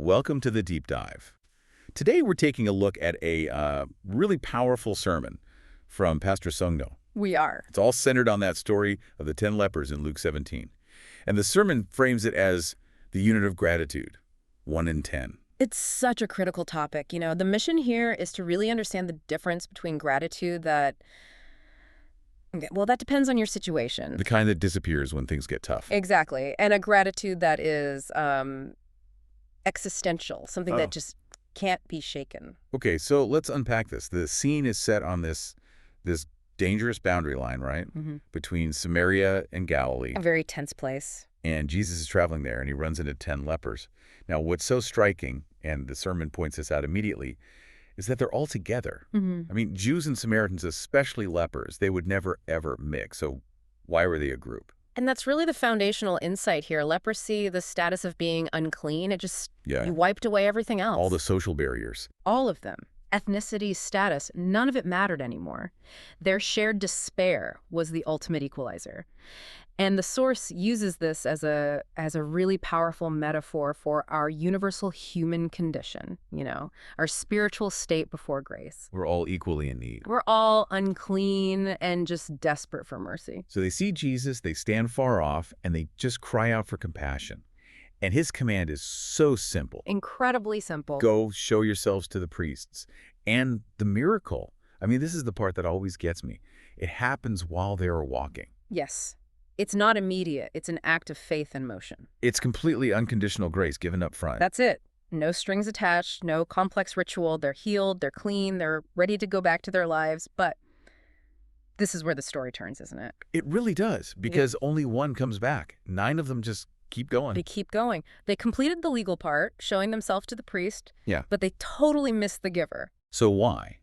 Welcome to the Deep Dive. Today we're taking a look at a really powerful sermon from Pastor Sungno. We are. It's all centered on that story of the 10 lepers in Luke 17. And the sermon frames it as the unit of gratitude, 1 in 10. It's such a critical topic. You know, the mission here is to really understand the difference between gratitude that depends on your situation. The kind that disappears when things get tough. Exactly. And a gratitude that is existential, something that just can't be shaken. Okay, so let's unpack this. The scene is set on this dangerous boundary line, right? Between Samaria and Galilee. A very tense place. And Jesus is traveling there, and he runs into 10 lepers. Now, what's so striking, and the sermon points this out immediately, is that they're all together. I mean, Jews and Samaritans, especially lepers, they would never, ever mix. So why were they a group? And that's really the foundational insight here. Leprosy, the status of being unclean, you wiped away everything else. All the social barriers. All of them. Ethnicity, status, none of it mattered anymore. Their shared despair was the ultimate equalizer. And the source uses this as a really powerful metaphor for our universal human condition, our spiritual state before grace. We're all equally in need. We're all unclean and just desperate for mercy. So they see Jesus, they stand far off, and they just cry out for compassion. And his command is so simple. Incredibly simple. Go show yourselves to the priests. And the miracle, I mean, this is the part that always gets me. It happens while they are walking. Yes. It's not immediate. It's an act of faith in motion. It's completely unconditional grace given up front. That's it. No strings attached, no complex ritual. They're healed, they're clean, they're ready to go back to their lives. But this is where the story turns, isn't it? It really does, because only one comes back. 9 of them just keep going. They keep going. They completed the legal part, showing themselves to the priest. Yeah. But they totally missed the giver. So why?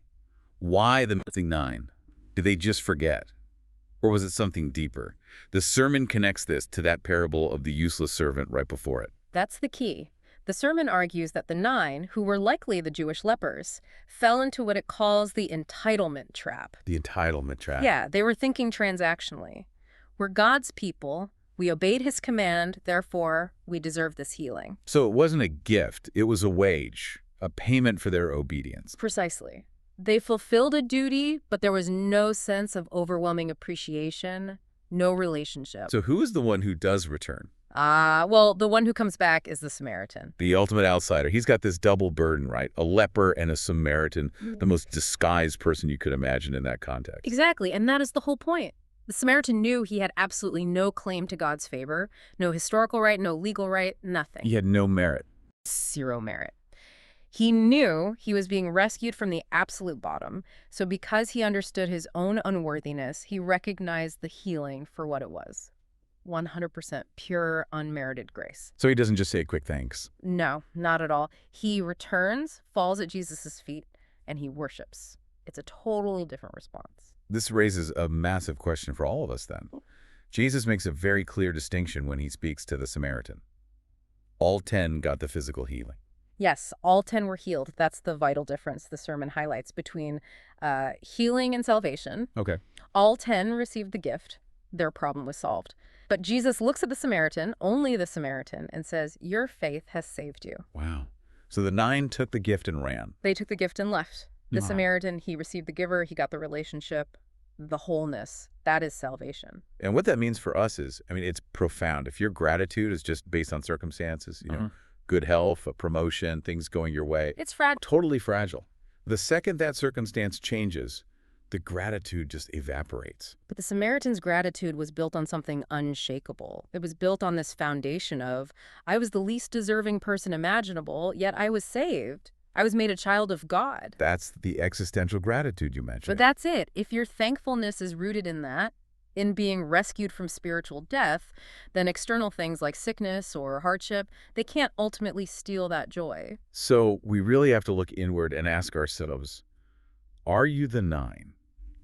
Why the missing 9? Did they just forget? Or was it something deeper? The sermon connects this to that parable of the useless servant right before it. That's the key. The sermon argues that the 9, who were likely the Jewish lepers, fell into what it calls the entitlement trap. The entitlement trap. Yeah, they were thinking transactionally. We're God's people. We obeyed his command, therefore, we deserve this healing. So it wasn't a gift, it was a wage, a payment for their obedience. Precisely. They fulfilled a duty, but there was no sense of overwhelming appreciation, no relationship. So who is the one who does return? The one who comes back is the Samaritan. The ultimate outsider. He's got this double burden, right? A leper and a Samaritan, the most disguised person you could imagine in that context. Exactly, and that is the whole point. The Samaritan knew he had absolutely no claim to God's favor, no historical right, no legal right, nothing. He had no merit. 0 merit. He knew he was being rescued from the absolute bottom, so because he understood his own unworthiness, he recognized the healing for what it was. 100% pure, unmerited grace. So he doesn't just say a quick thanks. No, not at all. He returns, falls at Jesus' feet, and he worships. It's a totally different response. This raises a massive question for all of us then. Jesus makes a very clear distinction when he speaks to the Samaritan. All 10 got the physical healing. Yes, all 10 were healed. That's the vital difference the sermon highlights between healing and salvation. Okay. All 10 received the gift. Their problem was solved. But Jesus looks at the Samaritan, only the Samaritan, and says, your faith has saved you. Wow. So the 9 took the gift and ran. They took the gift and left. The Samaritan, he received the giver, he got the relationship, the wholeness. That is salvation. And what that means for us is, I mean, it's profound. If your gratitude is just based on circumstances, good health, a promotion, things going your way. It's fragile. Totally fragile. The second that circumstance changes, the gratitude just evaporates. But the Samaritan's gratitude was built on something unshakable. It was built on this foundation of, I was the least deserving person imaginable, yet I was saved. I was made a child of God. That's the existential gratitude you mentioned. But that's it. If your thankfulness is rooted in that, in being rescued from spiritual death, then external things like sickness or hardship, they can't ultimately steal that joy. So we really have to look inward and ask ourselves, are you the 9?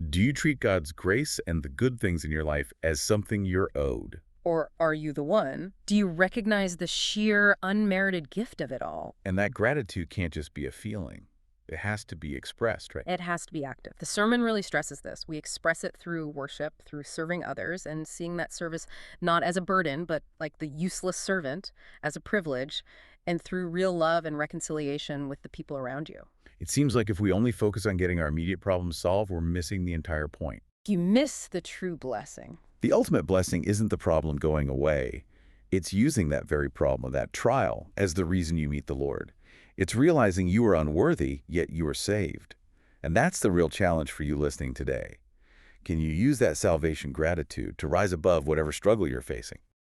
Do you treat God's grace and the good things in your life as something you're owed? Or are you the 1? Do you recognize the sheer unmerited gift of it all? And that gratitude can't just be a feeling. It has to be expressed, right? It has to be active. The sermon really stresses this. We express it through worship, through serving others, and seeing that service not as a burden, but like the useless servant, as a privilege. and through real love and reconciliation with the people around you. It seems like if we only focus on getting our immediate problems solved, we're missing the entire point. You miss the true blessing. The ultimate blessing isn't the problem going away. It's using that very problem, that trial, as the reason you meet the Lord. It's realizing you are unworthy, yet you are saved. And that's the real challenge for you listening today. Can you use that salvation gratitude to rise above whatever struggle you're facing?